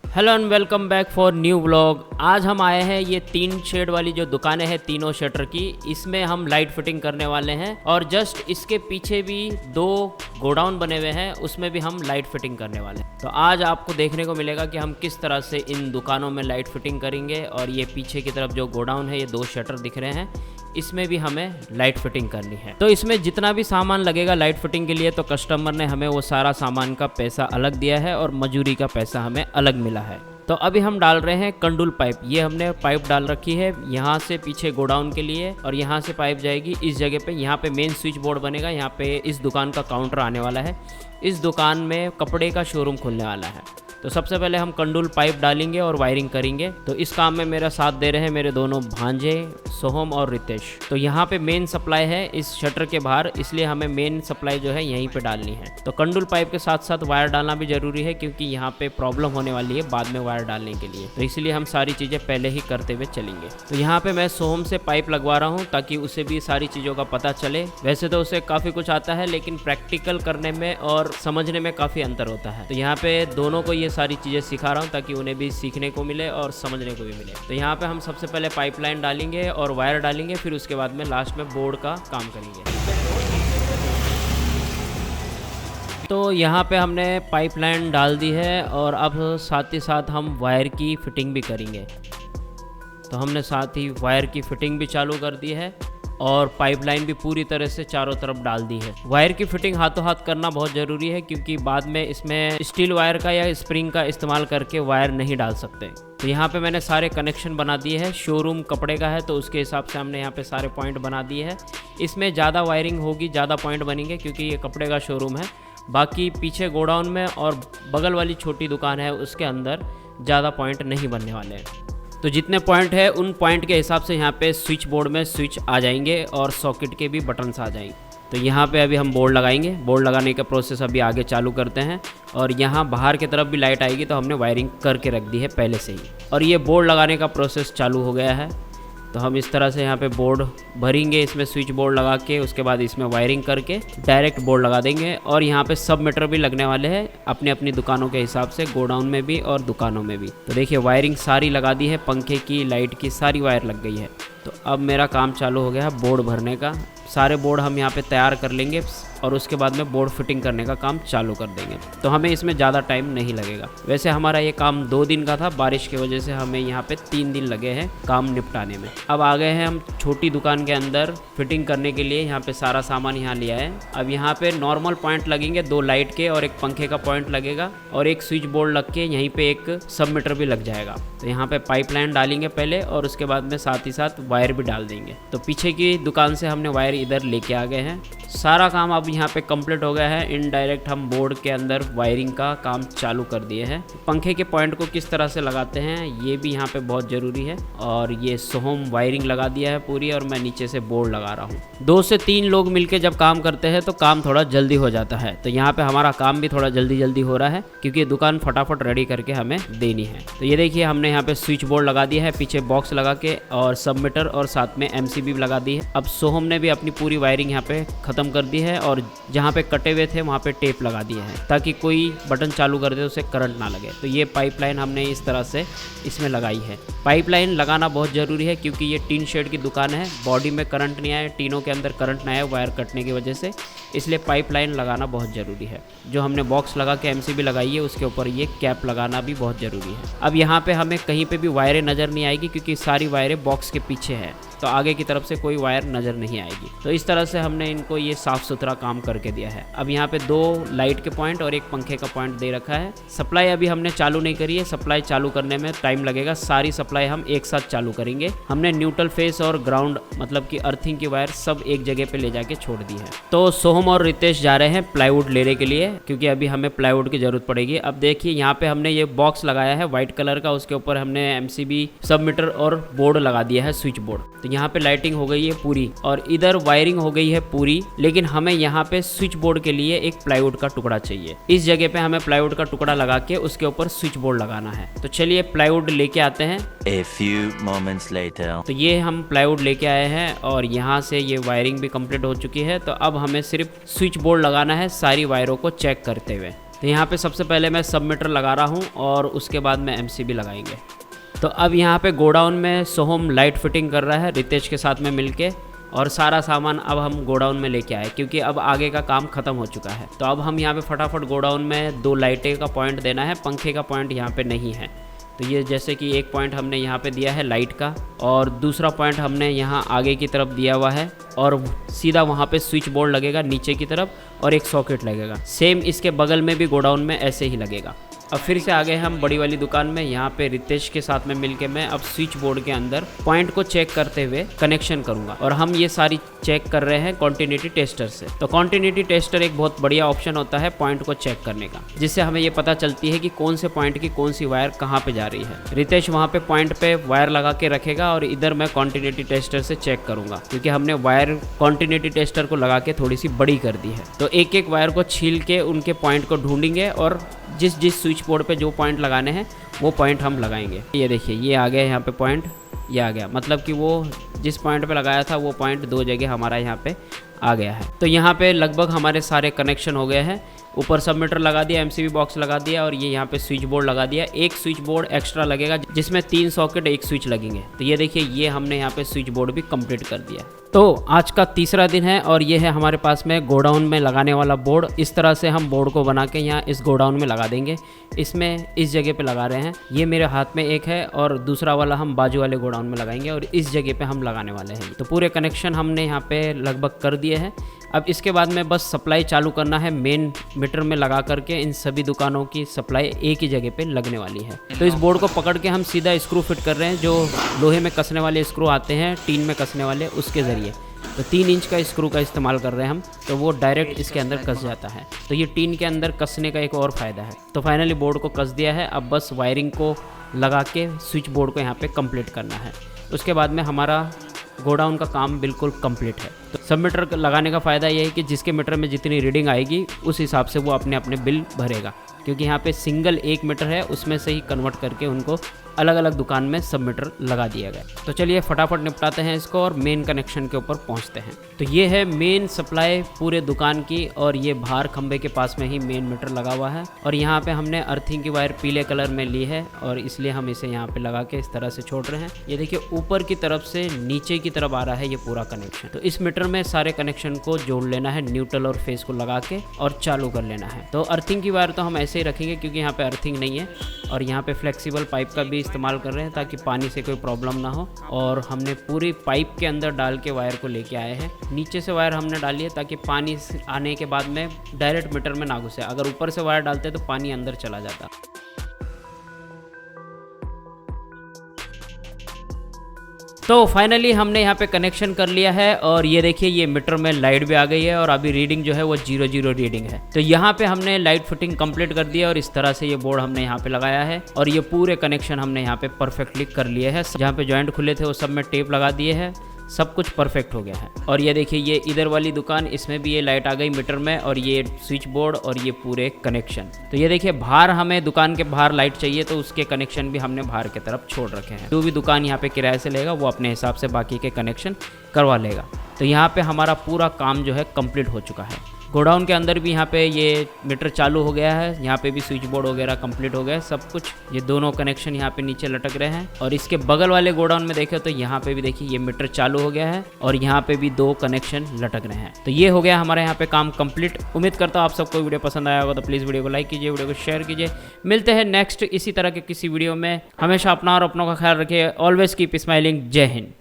Hello and welcome back for new vlog. आज हम आए हैं ये 3 शेड वाली जो दुकानें हैं तीनों शटर की, इसमें हम लाइट फिटिंग करने वाले हैं और जस्ट इसके पीछे भी 2 गोडाउन बने हुए हैं, उसमें भी हम लाइट फिटिंग करने वाले हैं। तो आज आपको देखने को मिलेगा कि हम किस तरह से इन दुकानों में लाइट फिटिंग करेंगे। और ये पीछे की तरफ जो गोडाउन है, ये 2 शटर दिख रहे हैं, इसमें भी हमें लाइट फिटिंग करनी है। तो इसमें जितना भी सामान लगेगा लाइट फिटिंग के लिए, तो कस्टमर ने हमें वो सारा सामान का पैसा अलग दिया है और मजूरी का पैसा हमें अलग मिला है। तो अभी हम डाल रहे हैं कंडूल पाइप। ये हमने पाइप डाल रखी है यहाँ से पीछे गोडाउन के लिए, और यहाँ से पाइप जाएगी इस जगह पे। यहाँ पे मेन स्विच बोर्ड बनेगा, यहाँ पे इस दुकान का काउंटर आने वाला है। इस दुकान में कपड़े का शोरूम खुलने वाला है। तो सबसे पहले हम कंडूल पाइप डालेंगे और वायरिंग करेंगे। तो इस काम में मेरा साथ दे रहे हैं मेरे दोनों भांजे सोहम और रितेश। तो यहाँ पे मेन सप्लाई है इस शटर के बाहर, इसलिए हमें मेन सप्लाई जो है यहीं पे डालनी है। तो कंडूल पाइप के साथ साथ वायर डालना भी जरूरी है, क्योंकि यहाँ पे प्रॉब्लम होने वाली है बाद में वायर डालने के लिए। तो इसलिए हम सारी चीज़ें पहले ही करते हुए चलेंगे। तो यहाँ पे मैं सोहम से पाइप लगवा रहा हूँ ताकि उसे भी सारी चीज़ों का पता चले। वैसे तो उसे काफ़ी कुछ आता है, लेकिन प्रैक्टिकल करने में और समझने में काफ़ी अंतर होता है। तो यहाँ पे दोनों को ये सारी चीज़ें सिखा रहा हूँ ताकि उन्हें भी सीखने को मिले और समझने को भी मिले। तो यहाँ पे हम सबसे पहले पाइपलाइन डालेंगे और वायर डालेंगे, फिर उसके बाद में लास्ट में बोर्ड का काम करेंगे। तो यहाँ पे हमने पाइपलाइन डाल दी है और अब साथ ही साथ हम वायर की फिटिंग भी करेंगे। तो हमने साथ ही वायर की फिटिंग भी चालू कर दी है और पाइपलाइन भी पूरी तरह से चारों तरफ डाल दी है। वायर की फिटिंग हाथों हाथ करना बहुत ज़रूरी है, क्योंकि बाद में इसमें स्टील वायर का या स्प्रिंग का इस्तेमाल करके वायर नहीं डाल सकते। तो यहाँ पे मैंने सारे कनेक्शन बना दिए हैं। शोरूम कपड़े का है तो उसके हिसाब से हमने यहाँ पे सारे पॉइंट बना दिए हैं। इसमें ज़्यादा वायरिंग होगी, ज़्यादा पॉइंट बनेंगे, क्योंकि ये कपड़े का शोरूम है। बाकी पीछे गोडाउन में और बगल वाली छोटी दुकान है, उसके अंदर ज़्यादा पॉइंट नहीं बनने वाले हैं। तो जितने पॉइंट है उन पॉइंट के हिसाब से यहाँ पे स्विच बोर्ड में स्विच आ जाएंगे और सॉकेट के भी बटन्स आ जाएंगे। तो यहाँ पे अभी हम बोर्ड लगाएंगे। बोर्ड लगाने का प्रोसेस अभी आगे चालू करते हैं। और यहाँ बाहर की तरफ भी लाइट आएगी, तो हमने वायरिंग करके रख दी है पहले से ही। और ये बोर्ड लगाने का प्रोसेस चालू हो गया है। तो हम इस तरह से यहाँ पे बोर्ड भरेंगे, इसमें स्विच बोर्ड लगा के, उसके बाद इसमें वायरिंग करके डायरेक्ट बोर्ड लगा देंगे। और यहाँ पे सब मीटर भी लगने वाले हैं अपनी अपनी दुकानों के हिसाब से, गोडाउन में भी और दुकानों में भी। तो देखिए वायरिंग सारी लगा दी है, पंखे की, लाइट की, सारी वायर लग गई है। तो अब मेरा काम चालू हो गया है बोर्ड भरने का। सारे बोर्ड हम यहाँ पे तैयार कर लेंगे और उसके बाद में बोर्ड फिटिंग करने का काम चालू कर देंगे। तो हमें इसमें ज़्यादा टाइम नहीं लगेगा। वैसे हमारा ये काम 2 दिन का था, बारिश की वजह से हमें यहाँ पे 3 दिन लगे हैं काम निपटाने में। अब आ गए हैं हम छोटी दुकान के अंदर फिटिंग करने के लिए। यहाँ पे सारा सामान यहाँ लिया है। अब यहाँ पे नॉर्मल पॉइंट लगेंगे, 2 लाइट के और एक पंखे का पॉइंट लगेगा, और एक स्विच बोर्ड लग के यहीं पे एक सब मीटर भी लग जाएगा। तो यहाँ पे पाइपलाइन डालेंगे पहले और उसके बाद में साथ ही साथ वायर भी डाल देंगे। तो पीछे की दुकान से हमने वायर इधर लेके आ गए हैं। सारा काम अब यहाँ पे कंप्लीट हो गया है। इनडायरेक्ट हम बोर्ड के अंदर वायरिंग का काम चालू कर दिए हैं। पंखे के पॉइंट को किस तरह से लगाते हैं ये भी यहाँ पे बहुत ज़रूरी है। और ये सोहम वायरिंग लगा दिया है पूरी, और मैं नीचे से बोर्ड लगा रहा हूँ। 2 से 3 लोग मिलके जब काम करते हैं तो काम थोड़ा जल्दी हो जाता है। तो यहाँ पे हमारा काम भी थोड़ा जल्दी जल्दी हो रहा है, क्योंकि दुकान फटाफट रेडी करके हमें देनी है। तो ये देखिए हमने यहाँ पे स्विच बोर्ड लगा दिया है, पीछे बॉक्स लगा के, और सब मीटर और साथ में MCB लगा दी है। अब सोहम ने भी अपनी पूरी वायरिंग यहाँ पे खत्म कर दी है, और जहाँ पे कटे हुए थे वहाँ पे टेप लगा दिए हैं, ताकि कोई बटन चालू कर दे उसे करंट ना लगे। तो ये पाइपलाइन हमने इस तरह से इसमें लगाई है। पाइपलाइन लगाना बहुत ज़रूरी है, क्योंकि ये टीन शेड की दुकान है, बॉडी में करंट नहीं आए, टीनों के अंदर करंट ना आए वायर कटने की वजह से, इसलिए पाइपलाइन लगाना बहुत ज़रूरी है। जो हमने बॉक्स लगा के MCB लगाई है उसके ऊपर ये कैप लगाना भी बहुत ज़रूरी है। अब यहाँ पे हमें कहीं पे भी वायरें नज़र नहीं आएगी, क्योंकि सारी वायरें बॉक्स के पीछे है, तो आगे की तरफ से कोई वायर नज़र नहीं आएगी। तो इस तरह से हमने इनको ये साफ़ सुथरा काम करके दिया है। अब यहाँ पे 2 लाइट के पॉइंट और एक पंखे का पॉइंट दे रखा है। सप्लाई अभी हमने चालू नहीं करी है, सप्लाई चालू करने में टाइम लगेगा। सारी सप्लाई हम एक साथ चालू करेंगे। हमने न्यूट्रल फेस और ग्राउंड मतलब कि अर्थिंग की वायर सब एक जगह पे ले जाके छोड़ दी है। तो सोहम और रितेश जा रहे हैं प्लाईवुड लेने के लिए, क्योंकि अभी हमें प्लाईवुड की ज़रूरत पड़ेगी। अब देखिए यहाँ पे हमने ये बॉक्स लगाया है व्हाइट कलर का, उसके ऊपर हमने MCB सब मीटर और बोर्ड लगा दिया है, स्विच बोर्ड। तो यहाँ पे लाइटिंग हो गई है पूरी, और इधर वायरिंग हो गई है पूरी, लेकिन हमें यहाँ पे स्विच बोर्ड के लिए एक प्लाईवुड का टुकड़ा चाहिए। इस जगह पे हमें प्लाईवुड का टुकड़ा लगा के उसके ऊपर स्विच बोर्ड लगाना है। तो चलिए प्लाईवुड लेके आते हैं। A few moments later. तो ये हम प्लाईवुड लेके आए हैं और यहाँ से ये वायरिंग भी कंप्लीट हो चुकी है। तो अब हमें सिर्फ स्विच बोर्ड लगाना है, सारी वायरों को चेक करते हुए। तो यहाँ पे सबसे पहले मैं सब मीटर लगा रहा हूँ और उसके बाद में MCB लगाएंगे। तो अब यहाँ पे गोडाउन में सोहम लाइट फिटिंग कर रहा है रितेश के साथ में मिलके, और सारा सामान अब हम गोडाउन में लेके आए क्योंकि अब आगे का काम ख़त्म हो चुका है। तो अब हम यहाँ पे फटाफट गोडाउन में 2 लाइटें का पॉइंट देना है, पंखे का पॉइंट यहाँ पे नहीं है। तो ये जैसे कि एक पॉइंट हमने यहाँ पे दिया है लाइट का, और दूसरा पॉइंट हमने यहाँ आगे की तरफ दिया हुआ है, और सीधा वहाँ पे स्विच बोर्ड लगेगा नीचे की तरफ और एक सॉकेट लगेगा। सेम इसके बगल में भी गोडाउन में ऐसे ही लगेगा। अब फिर से आ गए हम बड़ी वाली दुकान में। यहाँ पे रितेश के साथ में मिलके मैं अब स्विच बोर्ड के अंदर पॉइंट को चेक करते हुए कनेक्शन करूंगा, और हम ये सारी चेक कर रहे हैं कॉन्टिन्यूटी टेस्टर से। तो कॉन्टिन्यूटी टेस्टर एक बहुत बढ़िया ऑप्शन होता है पॉइंट को चेक करने का, जिससे हमें ये पता चलती है कि कौन से पॉइंट की कौन सी वायर कहाँ पे जा रही है। रितेश वहाँ पे पॉइंट पे वायर लगा के रखेगा और इधर मैं कॉन्टिन्यूटी टेस्टर से चेक करूंगा, क्योंकि हमने वायर कॉन्टिन्यूटी टेस्टर को लगा के थोड़ी सी बड़ी कर दी है। तो एक एक वायर को छील के उनके पॉइंट को ढूंढेंगे और जिस स्विच बोर्ड पे जो पॉइंट लगाने हैं वो पॉइंट हम लगाएंगे। ये देखिए ये आ गया यहाँ पे पॉइंट, ये आ गया, मतलब कि वो जिस पॉइंट पे लगाया था वो पॉइंट 2 जगह हमारा यहाँ पे आ गया है। तो यहाँ पे लगभग हमारे सारे कनेक्शन हो गए हैं। ऊपर सब मीटर लगा दिया, MCB बॉक्स लगा दिया, और ये यहाँ पे स्विच बोर्ड लगा दिया। एक स्विच बोर्ड एक्स्ट्रा लगेगा जिसमें 3 सॉकेट एक स्विच लगेंगे। तो ये देखिए ये हमने यहाँ पे स्विच बोर्ड भी कंप्लीट कर दिया। तो आज का तीसरा दिन है और ये है हमारे पास में गोडाउन में लगाने वाला बोर्ड। इस तरह से हम बोर्ड को बना के यहाँ इस गोडाउन में लगा देंगे। इसमें इस जगह पे लगा रहे हैं, ये मेरे हाथ में एक है और दूसरा वाला हम बाजू वाले गोडाउन में लगाएंगे, और इस जगह पे हम लगाने वाले हैं। तो पूरे कनेक्शन हमने यहाँ पे लगभग कर दिए हैं। अब इसके बाद में बस सप्लाई चालू करना है। मेन मीटर में लगा करके इन सभी दुकानों की सप्लाई एक ही जगह पे लगने वाली है। तो इस बोर्ड को पकड़ के हम सीधा स्क्रू फिट कर रहे हैं, जो लोहे में कसने वाले स्क्रू आते हैं टीन में कसने वाले, उसके ज़रिए। तो 3 इंच का स्क्रू का इस्तेमाल कर रहे हैं हम, तो वो डायरेक्ट इसके अंदर कस जाता है। तो ये टीन के अंदर कसने का एक और फ़ायदा है। तो फाइनली बोर्ड को कस दिया है। अब बस वायरिंग को लगा के स्विच बोर्ड को यहाँ पे कंप्लीट करना है। उसके बाद में हमारा गोडाउन का काम बिल्कुल कंप्लीट है। तो सब मीटर लगाने का फ़ायदा ये है कि जिसके मीटर में जितनी रीडिंग आएगी उस हिसाब से वो अपने अपने बिल भरेगा, क्योंकि यहाँ पे सिंगल एक मीटर है, उसमें से ही कन्वर्ट करके उनको अलग अलग दुकान में सब मीटर लगा दिया गया। तो चलिए फटाफट निपटाते हैं इसको और मेन कनेक्शन के ऊपर पहुँचते हैं। तो ये है मेन सप्लाई पूरे दुकान की, और ये बाहर खंबे के पास में ही मेन मीटर लगा हुआ है। और यहाँ पे हमने अर्थिंग की वायर पीले कलर में ली है, और इसलिए हम इसे यहाँ पे लगा के इस तरह से छोड़ रहे हैं। ये देखिए ऊपर की तरफ से नीचे की तरफ आ रहा है ये पूरा कनेक्शन। तो इस मीटर में सारे कनेक्शन को जोड़ लेना है, न्यूट्रल और फेस को लगा के, और चालू कर लेना है। तो अर्थिंग की वायर तो हम ऐसे ही रखेंगे क्योंकि यहाँ पे अर्थिंग नहीं है, और यहाँ पे फ्लेक्सिबल पाइप का भी इस्तेमाल कर रहे हैं ताकि पानी से कोई प्रॉब्लम ना हो। और हमने पूरी पाइप के अंदर डाल के वायर को लेके आए हैं। नीचे से वायर हमने डाली है ताकि पानी आने के बाद में डायरेक्ट मीटर में ना घुसे। अगर ऊपर से वायर डालते तो पानी अंदर चला जाता। तो फाइनली हमने यहाँ पे कनेक्शन कर लिया है, और ये देखिए ये मीटर में लाइट भी आ गई है, और अभी रीडिंग जो है वो 0 रीडिंग है। तो यहाँ पे हमने लाइट फिटिंग कंप्लीट कर दिया, और इस तरह से ये बोर्ड हमने यहाँ पे लगाया है, और ये पूरे कनेक्शन हमने यहाँ पे परफेक्टली कर लिए हैं। जहाँ पे जॉइंट खुले थे वो सब में टेप लगा दिए हैं, सब कुछ परफेक्ट हो गया है। और ये देखिए ये इधर वाली दुकान, इसमें भी ये लाइट आ गई मीटर में, और ये स्विच बोर्ड और ये पूरे कनेक्शन। तो ये देखिए बाहर हमें दुकान के बाहर लाइट चाहिए, तो उसके कनेक्शन भी हमने बाहर की तरफ छोड़ रखे हैं। जो भी दुकान यहाँ पे किराए से लेगा वो अपने हिसाब से बाकी के कनेक्शन करवा लेगा। तो यहाँ पे हमारा पूरा काम जो है कंप्लीट हो चुका है। गोडाउन के अंदर भी यहाँ पे ये मीटर चालू हो गया है, यहाँ पे भी स्विच बोर्ड वगैरह कंप्लीट हो गया है सब कुछ। ये दोनों कनेक्शन यहाँ पे नीचे लटक रहे हैं, और इसके बगल वाले गोडाउन में देखें तो यहाँ पे भी देखिए ये मीटर चालू हो गया है, और यहाँ पे भी 2 कनेक्शन लटक रहे हैं। तो ये हो गया हमारे यहाँ पे काम कंप्लीट। उम्मीद करता हूँ आप सबको वीडियो पसंद आया होगा, तो प्लीज़ वीडियो को लाइक कीजिए, वीडियो को शेयर कीजिए। मिलते हैं नेक्स्ट इसी तरह के किसी वीडियो में। हमेशा अपना और अपनों का ख्याल रखिए। Always keep smiling. जय हिंद।